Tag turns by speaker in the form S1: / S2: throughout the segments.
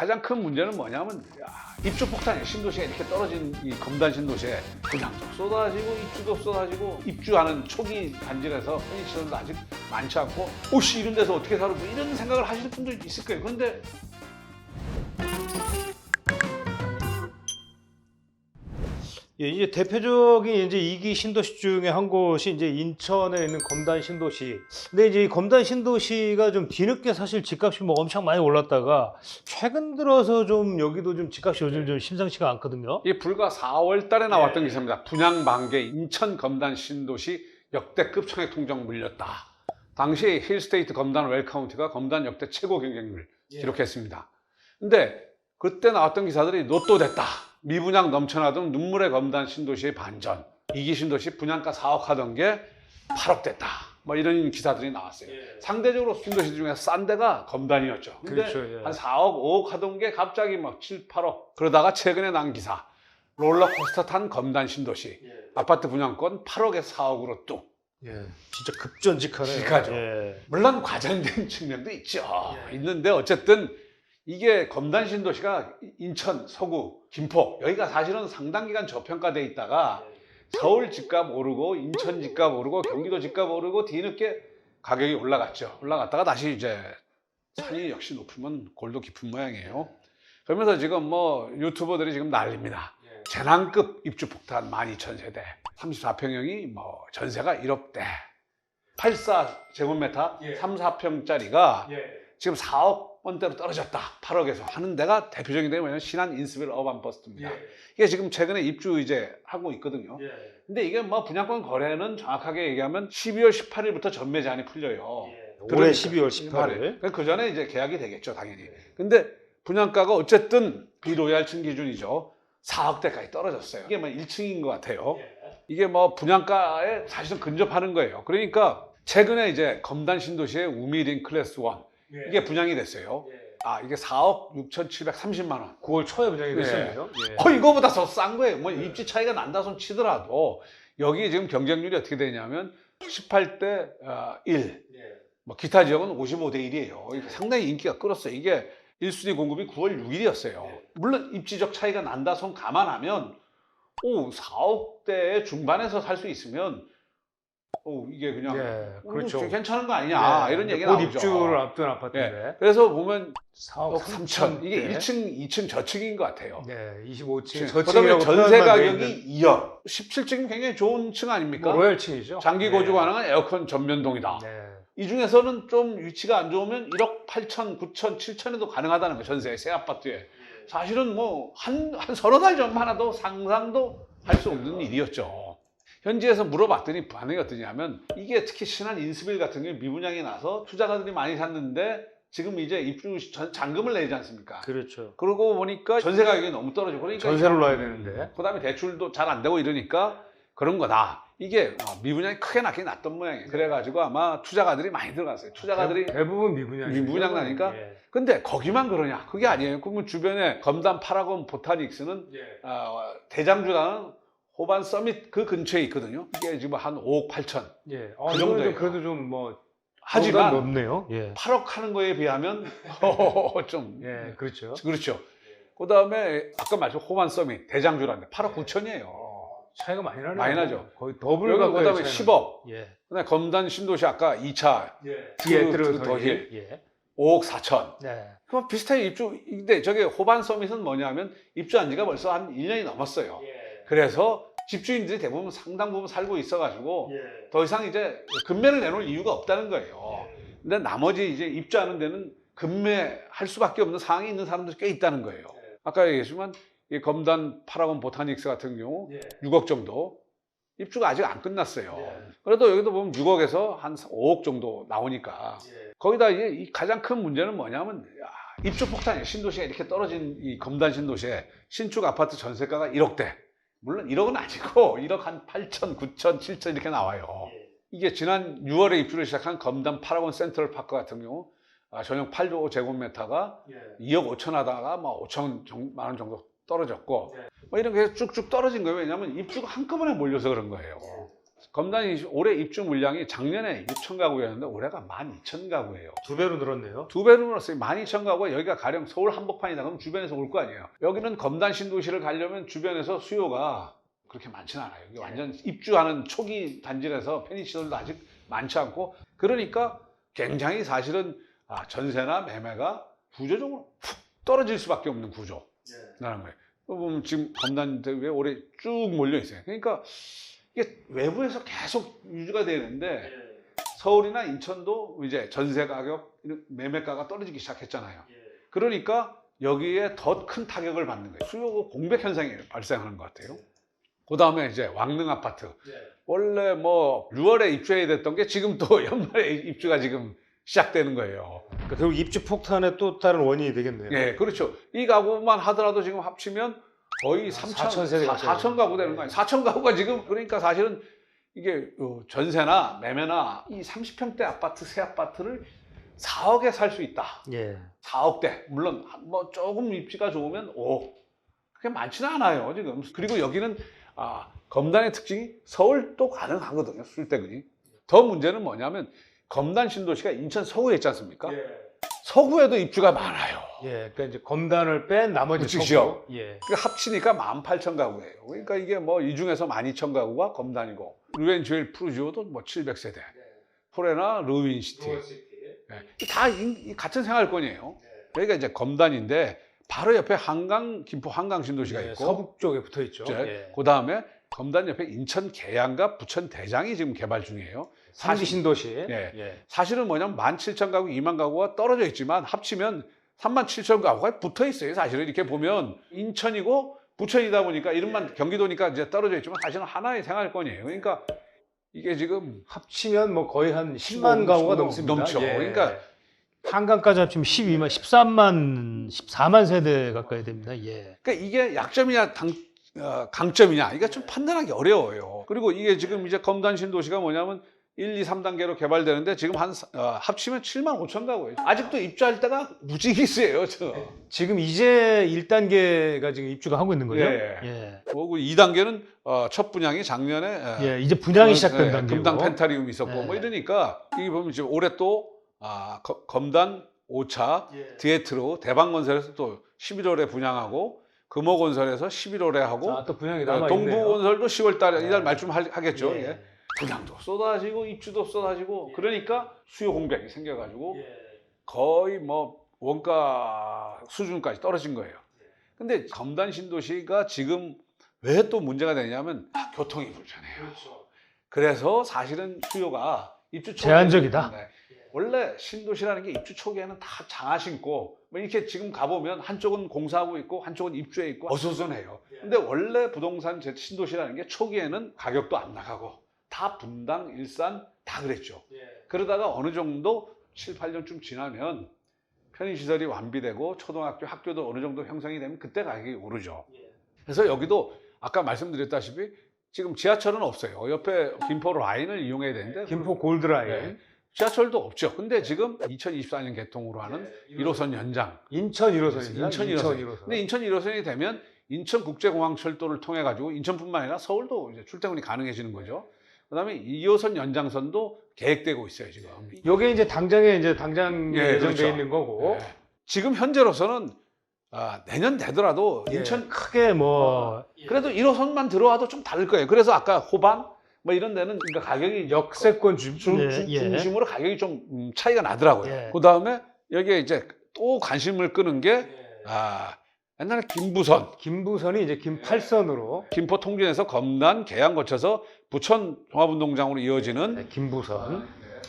S1: 가장 큰 문제는 뭐냐면 입주 폭탄이 신도시에 이렇게 떨어진 이 검단 신도시에 분양도 쏟아지고 입주도 쏟아지고 입주하는 초기 단지에서 편의시설도 아직 많지 않고 오씨 이런 데서 어떻게 살고 이런 생각을 하시는 분도 있을 거예요. 그런데
S2: 예, 이제 대표적인 이제 2기 신도시 중에 한 곳이 이제 인천에 있는 검단 신도시. 근데 이제 이 검단 신도시가 좀 뒤늦게 사실 집값이 뭐 엄청 많이 올랐다가 최근 들어서 좀 여기도 좀 집값이 요즘 좀 심상치가 않거든요.
S1: 이 불과 4월 달에 나왔던 기사입니다. 분양 반개 인천 검단 신도시 역대급 청약 통장 물렸다. 당시 힐스테이트 검단 웰카운티가 검단 역대 최고 경쟁률 기록했습니다. 근데 그때 나왔던 기사들이 로또 됐다. 미분양 넘쳐나던 눈물의 검단 신도시의 반전. 2기 신도시 분양가 4억 하던 게 8억 됐다. 뭐 이런 기사들이 나왔어요. 상대적으로 신도시 중에 싼 데가 검단이었죠. 근데
S2: 그렇죠, 예.
S1: 한 4억, 5억 하던 게 갑자기 막 7, 8억. 그러다가 최근에 난 기사. 롤러코스터 탄 검단 신도시. 아파트 분양권 8억에서 4억으로 뚝.
S2: 예, 진짜 급전직하네요.
S1: 직하죠.
S2: 예.
S1: 물론 과장된 측면도 있죠. 있는데 어쨌든 이게 검단 신도시가 인천, 서구, 김포 여기가 사실은 상당 기간 저평가돼 있다가 서울 집값 오르고 인천 집값 오르고 경기도 집값 오르고 뒤늦게 가격이 올라갔죠. 올라갔다가 다시 이제 산이 역시 높으면 골도 깊은 모양이에요. 그러면서 지금 뭐 유튜버들이 지금 난립니다. 재난급 입주 폭탄 12,000세대 34평형이 뭐 전세가 1억대 84제곱미터 3, 4평짜리가 지금 4억 원대로 떨어졌다. 8억에서 하는 데가 대표적인 데가 뭐냐면 신안 인스빌 어반버스트입니다. 이게 지금 최근에 입주 이제 하고 있거든요. 근데 이게 뭐 분양권 거래는 정확하게 얘기하면 12월 18일부터 전매 제한이 풀려요.
S2: 올해 12월 18일.
S1: 그 전에 이제 계약이 되겠죠, 당연히. 근데 분양가가 어쨌든 비로얄층 기준이죠. 4억대까지 떨어졌어요. 이게 뭐 1층인 것 같아요. 이게 뭐 분양가에 사실은 근접하는 거예요. 그러니까 최근에 이제 검단 신도시의 우미린 클래스 1 이게 분양이 됐어요. 이게 4억 6,730만 원.
S2: 9월 초에 분양이 됐었네요.
S1: 이거보다 더 싼 거예요. 뭐 입지 차이가 난다 손 치더라도 여기 지금 경쟁률이 어떻게 되냐면 18대 1. 뭐 기타 지역은 55대 1이에요. 상당히 인기가 끌었어요. 이게 1순위 공급이 9월 6일이었어요. 물론 입지적 차이가 난다 손 감안하면 4억대 중반에서 살 수 있으면 이게 그냥
S2: 그렇죠.
S1: 괜찮은 거 아니냐 이런 얘기 나오죠.
S2: 입주를 앞둔 아파트인데.
S1: 그래서 보면
S2: 4억
S1: 3천 이게 1층, 2층 저층인 것 같아요.
S2: 네, 25층.
S1: 그다음에 전세 가격이 2억. 17층이면 굉장히 좋은 층 아닙니까?
S2: 뭐 로얄층이죠.
S1: 장기 거주 가능한 에어컨 전면동이다. 이 중에서는 좀 위치가 안 좋으면 1억 8천, 9천, 7천에도 가능하다는 거예요. 전세 새 아파트에. 사실은 뭐 한 서너 달 전만 해도 상상도 할 수 없는 일이었죠. 현지에서 물어봤더니 반응이 어떠냐면 이게 특히 신안 인스빌 같은 경우 미분양이 나서 투자가들이 많이 샀는데 지금 이제 입주 잔금을 내지 않습니까?
S2: 그렇죠.
S1: 그러고 보니까 전세 가격이 너무 떨어지고 그러니까
S2: 전세를 놔야 되는데.
S1: 그다음에 대출도 잘 안 되고 이러니까 그런 거다. 이게 미분양이 크게 나긴 났던 모양이에요. 그래가지고 아마 투자가들이 많이 들어갔어요. 투자가들이
S2: 대부분 미분양이죠.
S1: 미분양 나니까. 근데 거기만 그러냐? 그게 아니에요. 그러면 주변에 검단 파라곤 보타닉스는 대장주라는 호반 서밋 그 근처에 있거든요. 이게 지금 한 5억 8천.
S2: 그 정도예요. 그래도 좀 뭐
S1: 하지만
S2: 높네요.
S1: 8억 하는 거에 비하면 좀
S2: 그렇죠.
S1: 그렇죠. 그다음에 아까 말씀 호반 서밋 대장주라는데 8억 9천이에요.
S2: 차이가 많이 나네요.
S1: 많이 나죠.
S2: 거의 더블
S1: 여기
S2: 가까이
S1: 그다음에 10억.
S2: 예.
S1: 그다음에 검단 신도시 아까 2차
S2: 뒤에
S1: 더힐 5억 4천. 그럼 비슷하게 근데 저게 호반 서밋은 뭐냐면 입주한 지가 벌써 한 1년이 넘었어요. 그래서 집주인들이 대부분 상당 부분 살고 있어가지고 더 이상 이제 금매를 내놓을 이유가 없다는 거예요. 근데 나머지 이제 입주하는 데는 금매할 수밖에 없는 상황이 있는 사람들이 꽤 있다는 거예요. 아까 얘기했지만 이 검단 파라곤 보타닉스 같은 경우 6억 정도 입주가 아직 안 끝났어요. 그래도 여기도 보면 6억에서 한 5억 정도 나오니까 거기다 이제 이 가장 큰 문제는 뭐냐면 입주 폭탄이에요. 신도시에 이렇게 떨어진 이 검단 신도시에 신축 아파트 전세가가 1억대. 물론 1억은 아니고 1억 한 8천, 9천, 7천 이렇게 나와요. 이게 지난 6월에 입주를 시작한 검단 파라곤 센트럴 파크 같은 경우 전용 8제곱미터가 2억 5천 하다가 뭐 5천만 원 정도 떨어졌고 뭐 이런 게 쭉쭉 떨어진 거예요. 왜냐하면 입주가 한꺼번에 몰려서 그런 거예요. 검단이 올해 입주 물량이 작년에 6천 가구였는데 올해가 12,000가구예요.
S2: 2배로 늘었네요.
S1: 2배로 늘었어요. 12,000가구가 여기가 가령 서울 한복판이다 그러면 주변에서 올 거 아니에요. 여기는 검단 신도시를 가려면 주변에서 수요가 그렇게 많지는 않아요. 여기 완전 입주하는 초기 단지라서 편의시설도 아직 많지 않고 그러니까 굉장히 사실은 전세나 매매가 구조적으로 푹 떨어질 수밖에 없는 구조라는 거예요. 보면 지금 검단 대구에 올해 쭉 몰려 있어요. 그러니까 이게 외부에서 계속 유지가 되는데 서울이나 인천도 이제 전세 가격, 매매가가 떨어지기 시작했잖아요. 그러니까 여기에 더 큰 타격을 받는 거예요. 수요 공백 현상이 발생하는 것 같아요. 그 다음에 이제 왕릉 아파트. 원래 뭐 6월에 입주해야 됐던 게 지금 또 연말에 입주가 지금 시작되는 거예요.
S2: 그러니까 결국 입주 폭탄의 또 다른 원인이 되겠네요.
S1: 예, 그렇죠. 이 가구만 하더라도 지금 합치면 거의
S2: 4천 세대
S1: 4천 가구 되는 거 아니에요. 4천 가구가 지금 그러니까 사실은 이게 전세나 매매나 이 30평대 아파트, 새 아파트를 4억에 살 수 있다.
S2: 예.
S1: 4억대. 물론 뭐 조금 입지가 좋으면 5억. 그게 많지는 않아요, 지금. 그리고 여기는 검단의 특징이 서울도 가능하거든요, 출퇴근이. 더 문제는 뭐냐면 검단 신도시가 인천 서구에 있지 않습니까? 서구에도 입주가 많아요.
S2: 예, 그러니까 이제 검단을 뺀 나머지
S1: 그치,
S2: 서구.
S1: 지역.
S2: 예.
S1: 그 합치니까 18,000가구예요. 그러니까 이게 뭐 이 중에서 12,000가구가 검단이고 루엔주엘 프루지오도 뭐 700세대. 포레나 루윈시티. 예. 다 같은 생활권이에요. 그러니까 이제 검단인데 바로 옆에 김포 한강 신도시가
S2: 예,
S1: 있고
S2: 서북 쪽에 붙어 있죠.
S1: 예. 그 다음에 검단 옆에 인천 계양과 부천 대장이 지금 개발 중이에요.
S2: 상지 신도시.
S1: 예. 사실은 뭐냐면 17,000가구, 2만 가구가 떨어져 있지만 합치면 37,000가구가 붙어 있어요. 사실은 이렇게 보면 인천이고 부천이다 보니까 이름만 경기도니까 이제 떨어져 있지만 사실은 하나의 생활권이에요. 그러니까 이게 지금
S2: 합치면 뭐 거의 한 10만 가구가 넘습니다.
S1: 넘죠.
S2: 예.
S1: 그러니까
S2: 한강까지 합치면 12만, 14만 세대 가까이 됩니다. 예.
S1: 그러니까 이게 약점이냐 강점이냐 이게 좀 판단하기 어려워요. 그리고 이게 지금 이제 검단 신도시가 뭐냐면 1, 2, 3단계로 개발되는데 지금 합치면 7만 5천 가구예요. 아직도 입주할 때가 무지기수예요.
S2: 지금 이제 1단계가 지금 입주가 하고 있는 거죠?
S1: 예. 그리고 2단계는 첫 분양이 작년에
S2: 예, 이제 분양이 시작된 단계고.
S1: 금당 펜타리움 있었고 뭐 이러니까 이게 보면 지금 올해 또 검단 5차 디에트로 대방건설에서 또 11월에 분양하고 금호건설에서 11월에 하고
S2: 또 분양이 남아 있네요.
S1: 동부건설도 10월 달에 이달 말쯤 하겠죠.
S2: 예.
S1: 예. 분양도 쏟아지고 입주도 쏟아지고 그러니까 수요 공백이 생겨가지고 거의 뭐 원가 수준까지 떨어진 거예요. 근데 검단 신도시가 지금 왜 또 문제가 되냐면 교통이 불편해요. 그래서 사실은 수요가 입주 초기에
S2: 제한적이다.
S1: 원래 신도시라는 게 입주 초기에는 다 장화 신고 뭐 이렇게 지금 가보면 한쪽은 공사하고 있고 한쪽은 입주해 있고 어수선해요. 근데 원래 부동산 신도시라는 게 초기에는 가격도 안 나가고 다 분당, 일산 다 그랬죠. 그러다가 어느 정도 7, 8년쯤 지나면 편의시설이 완비되고 초등학교, 학교도 어느 정도 형성이 되면 그때 가격이 오르죠. 그래서 여기도 아까 말씀드렸다시피 지금 지하철은 없어요. 옆에 김포 라인을 이용해야 되는데
S2: 김포 골드라인.
S1: 지하철도 없죠. 근데 지금 2024년 개통으로 하는 1호선 연장.
S2: 인천 1호선입니다.
S1: 인천 1호선. 근데 인천 1호선이 되면 인천국제공항철도를 통해 가지고 인천뿐만 아니라 서울도 이제 출퇴근이 가능해지는 거죠. 그다음에 2호선 연장선도 계획되고 있어요, 지금.
S2: 요게 이제 당장 예정돼
S1: 그렇죠.
S2: 있는 거고.
S1: 지금 현재로서는 내년 되더라도 인천
S2: 크게 뭐
S1: 그래도 1호선만 들어와도 좀 다를 거예요. 그래서 아까 호반 뭐 이런 데는 그러니까 가격이
S2: 역세권
S1: 중심으로 가격이 좀 차이가 나더라고요.
S2: 예.
S1: 그다음에 여기에 이제 또 관심을 끄는 게 옛날에
S2: 김부선이 이제 김8선으로
S1: 김포 통진에서 검단 계양 거쳐서 부천 종합운동장으로 이어지는
S2: 김부선.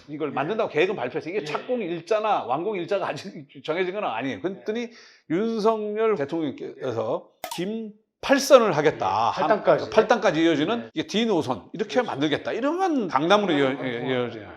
S1: 이걸 만든다고 계획은 발표했어요. 이게 착공 일자나 완공 일자가 아직 정해진 건 아니에요. 그랬더니 윤석열 대통령께서 김8선을 하겠다. 8단까지 이어지는 이게 D 노선 이렇게 만들겠다. 이러면 강남으로 이어져요.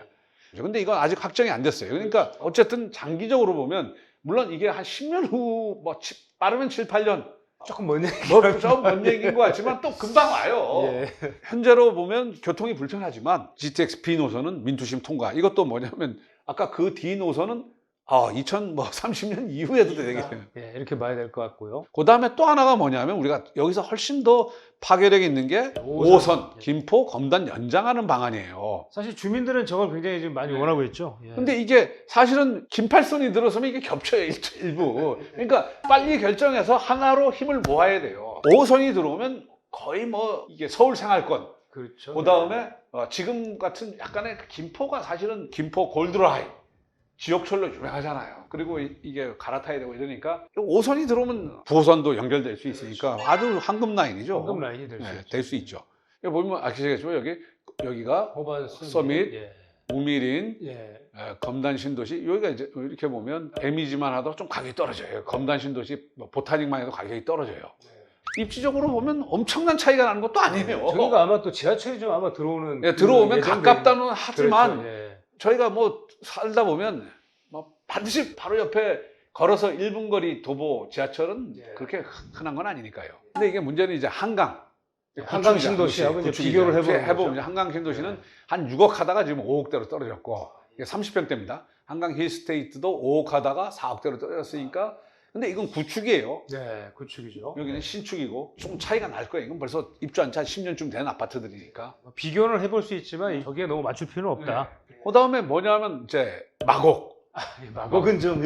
S1: 근데 이건 아직 확정이 안 됐어요. 그러니까 어쨌든 장기적으로 보면 물론 이게 한 10년 후 뭐 빠르면 7, 8년
S2: 조금 먼 얘기.
S1: 좀 먼 얘기인 것 같지만 또 금방 와요. 현재로 보면 교통이 불편하지만 GTX B 노선은 민투심 통과. 이것도 뭐냐면 아까 그 D 노선은 2030년 이후에도 되겠네요.
S2: 예, 이렇게 봐야 될 것 같고요.
S1: 그 다음에 또 하나가 뭐냐면 우리가 여기서 훨씬 더 파괴력이 있는 게 5호선, 김포, 검단 연장하는 방안이에요.
S2: 사실 주민들은 저걸 굉장히 지금 많이 원하고 있죠. 예.
S1: 근데 이게 사실은 긴팔선이 들어서면 이게 겹쳐요, 일부. 그러니까 빨리 결정해서 하나로 힘을 모아야 돼요. 5호선이 들어오면 거의 뭐 이게 서울 생활권.
S2: 그렇죠.
S1: 그 다음에 지금 같은 약간의 김포가 사실은 김포 골드라인. 지옥철로 유명하잖아요. 그리고 이게 갈아타야 되고 이러니까 5선이 들어오면 9호선도 연결될 수 있으니까 아주 황금 라인이죠.
S2: 황금 라인이 될 수 있죠.
S1: 될 수 있죠. 여기 보면 아시겠지만 여기가
S2: 호반
S1: 서밋,
S2: 예.
S1: 우미린,
S2: 예.
S1: 검단 신도시. 여기가 이제 이렇게 보면 데미지만 하도 좀 가격이 떨어져요. 검단 신도시 뭐 보타닉만 해도 가격이 떨어져요. 입지적으로 보면 엄청난 차이가 나는 것도 아니에요.
S2: 저기가 아마 또 지하철이 좀 아마 들어오는
S1: 들어오면 가깝다는 하지만
S2: 그렇죠. 예.
S1: 저희가 뭐 살다 보면 뭐 반드시 바로 옆에 걸어서 1분 거리 도보 지하철은 그렇게 흔한 건 아니니까요. 근데 이게 문제는 이제 한강
S2: 신도시하고 이제 비교를
S1: 해보면 이제 한강 신도시는 한 6억 하다가 지금 5억대로 떨어졌고 이게 30평대입니다. 한강 힐스테이트도 5억 하다가 4억대로 떨어졌으니까 근데 이건 구축이에요.
S2: 네, 구축이죠.
S1: 여기는 신축이고 좀 차이가 날 거예요. 이건 벌써 입주한 지 한 10년쯤 된 아파트들이니까.
S2: 비교는 해볼 수 있지만 저기에 너무 맞출 필요는 없다.
S1: 그 다음에 뭐냐면 이제 마곡.
S2: 마곡은 좀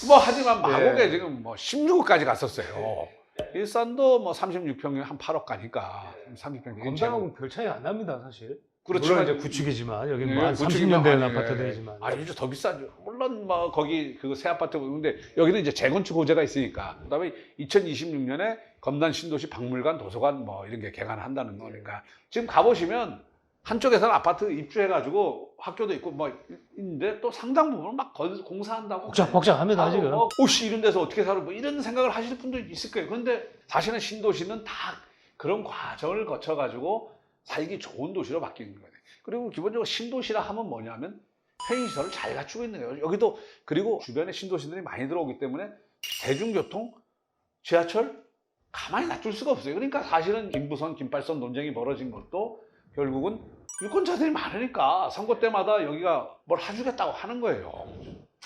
S1: 뭐 하지만 마곡에 지금 뭐 16억까지 갔었어요. 일산도 뭐 36평에 한 8억 가니까 30평.
S2: 검단하고는 별 차이 안 납니다, 사실.
S1: 그렇지만
S2: 물론 이제 구축이지만 여기 뭐
S1: 예,
S2: 한
S1: 구축이면
S2: 30년 된
S1: 아니,
S2: 아파트들이지만.
S1: 이제 더 비싸죠. 물론 뭐 거기 그 새 아파트 보는데 여기는 이제 재건축 호재가 있으니까. 그다음에 2026년에 검단 신도시 박물관, 도서관 뭐 이런 게 개관한다는 거니까 지금 가보시면 한쪽에서는 아파트 입주해가지고 학교도 있고 뭐 있는데 또 상당 부분은 막 공사한다고
S2: 복잡합니다 지금.
S1: 오씨 이런 데서 어떻게 살아 뭐 이런 생각을 하시는 분도 있을 거예요. 그런데 사실은 신도시는 다 그런 과정을 거쳐가지고 살기 좋은 도시로 바뀌는 거예요. 그리고 기본적으로 신도시라 하면 뭐냐면 편의시설을 잘 갖추고 있는 거예요. 여기도 그리고 주변에 신도시들이 많이 들어오기 때문에 대중교통, 지하철 가만히 놔둘 수가 없어요. 그러니까 사실은 김부선, 김팔선 논쟁이 벌어진 것도 결국은 유권자들이 많으니까 선거 때마다 여기가 뭘 해주겠다고 하는 거예요.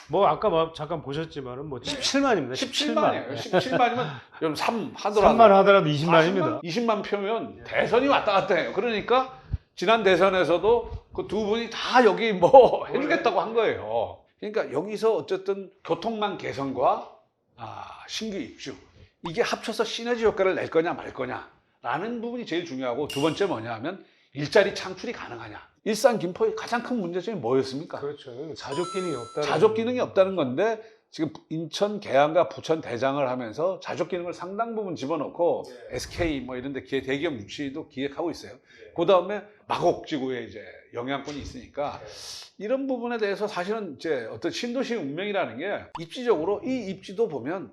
S2: 뭐 아까 잠깐 보셨지만은 뭐 17만입니다.
S1: 17만이에요. 17만이면 여러분 3 하더라도
S2: 3만 하더라도 20만입니다.
S1: 20만 표면 대선이 왔다 갔다 해요. 그러니까 지난 대선에서도 그 두 분이 다 여기 뭐 해주겠다고 한 거예요. 그러니까 여기서 어쨌든 교통망 개선과 신규 입주 이게 합쳐서 시너지 효과를 낼 거냐 말 거냐라는 부분이 제일 중요하고 두 번째 뭐냐면 일자리 창출이 가능하냐. 일산 김포의 가장 큰 문제점이 뭐였습니까?
S2: 그렇죠. 자족 기능이 없다는.
S1: 자족 기능이 없다는 건데 지금 인천 계양과 부천 대장을 하면서 자족 기능을 상당 부분 집어넣고 SK 뭐 이런 데 대기업 유치도 기획하고 있어요. 그 다음에 마곡지구에 이제 영향권이 있으니까 이런 부분에 대해서 사실은 이제 어떤 신도시의 운명이라는 게 입지적으로 이 입지도 보면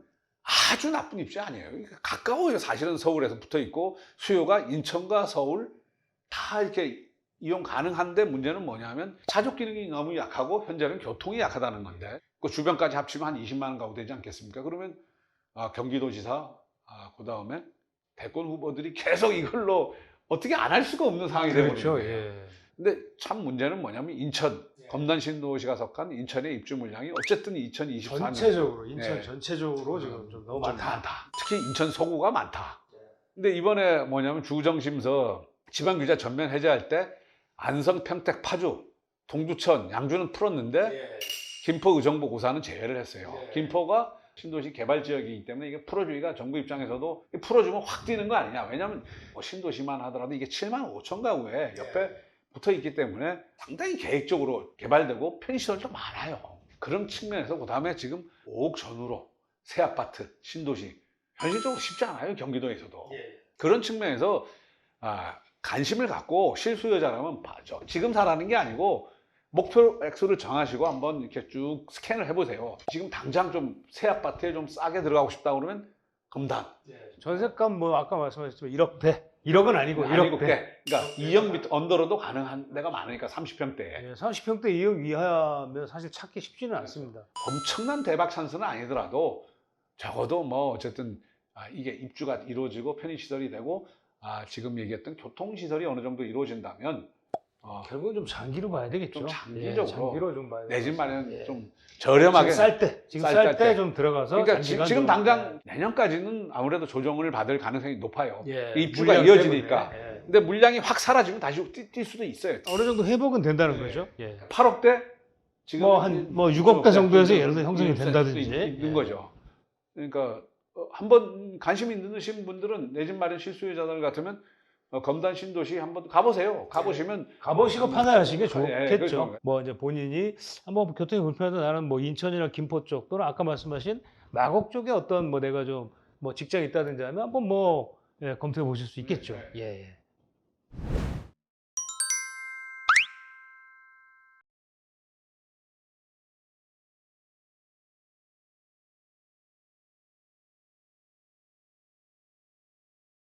S1: 아주 나쁜 입지 아니에요. 가까워요. 사실은 서울에서 붙어 있고 수요가 인천과 서울 다 이렇게 이용 가능한데 문제는 뭐냐면 자족 기능이 너무 약하고 현재는 교통이 약하다는 건데 그 주변까지 합치면 한 20만 원 가고 되지 않겠습니까? 그러면 경기도지사 그다음에 대권 후보들이 계속 이걸로 어떻게 안 할 수가 없는 상황이 되거든요.
S2: 그렇죠. 예.
S1: 근데 참 문제는 뭐냐면 인천 검단 신도시가 속한 인천의 입주 물량이 어쨌든 2024년
S2: 전체적으로 인천 전체적으로 지금 좀 너무 많다.
S1: 특히 인천 서구가 많다. 근데 이번에 뭐냐면 주정심서 지방규제 전면 해제할 때 안성, 평택, 파주, 동두천, 양주는 풀었는데 김포, 의정부, 고사는 제외를 했어요. 김포가 신도시 개발 지역이기 때문에 이게 풀어주기가 정부 입장에서도 풀어주면 확 뛰는 거 아니냐. 왜냐하면 뭐 신도시만 하더라도 이게 7만 5천 가구에 옆에 붙어 있기 때문에 상당히 계획적으로 개발되고 편의시설도 많아요. 그런 측면에서 그 다음에 지금 5억 전후로 새 아파트, 신도시 현실적으로 쉽지 않아요. 경기도에서도. 그런 측면에서 관심을 갖고 실수요자라면 지금 사라는 게 아니고 목표 액수를 정하시고 한번 이렇게 쭉 스캔을 해보세요. 지금 당장 좀 새 아파트에 좀 싸게 들어가고 싶다 그러면 검단.
S2: 전세값 뭐 아까 말씀하셨지만 1억대. 1억은 아니고 1억대.
S1: 그러니까 2억 밑 언더로도 가능한 데가 많으니까 30평대.
S2: 30평대 2억 이하면 사실 찾기 쉽지는 않습니다.
S1: 엄청난 대박 찬스는 아니더라도 적어도 뭐 어쨌든 이게 입주가 이루어지고 편의시설이 되고 지금 얘기했던 교통시설이 어느 정도 이루어진다면
S2: 결국은 좀 장기로 봐야 되겠죠.
S1: 좀 장기적으로
S2: 장기로 좀 봐야
S1: 내 집 마련
S2: 예.
S1: 좀 저렴하게
S2: 지금 쌀 때 좀 들어가서
S1: 그러니까
S2: 장기간
S1: 지금
S2: 좀,
S1: 당장 내년까지는 아무래도 조정을 받을 가능성이 높아요.
S2: 예,
S1: 입주가
S2: 물량
S1: 이어지니까.
S2: 때문에. 예.
S1: 근데 물량이 확 사라지면 다시 뛸 수도 있어요.
S2: 어느 정도 회복은 된다는
S1: 네.
S2: 거죠. 예.
S1: 8억대 지금
S2: 뭐 6억대 정도에서 예를 들어 형성이 된다든지
S1: 있는 거죠. 그러니까 한번 관심 있으신 분들은 내 집 마련 실수요자들 같으면 검단 신도시 한번 가보세요. 가보시면
S2: 가보시고 판단하시는 게 좋겠죠.
S1: 그렇죠.
S2: 뭐 이제 본인이 한번 교통이 불편하다 나는 뭐 인천이나 김포 쪽 또는 아까 말씀하신 마곡 쪽에 어떤 뭐 내가 좀 뭐 직장이 있다든지 하면 한번 뭐 검토해 보실 수 있겠죠. 예.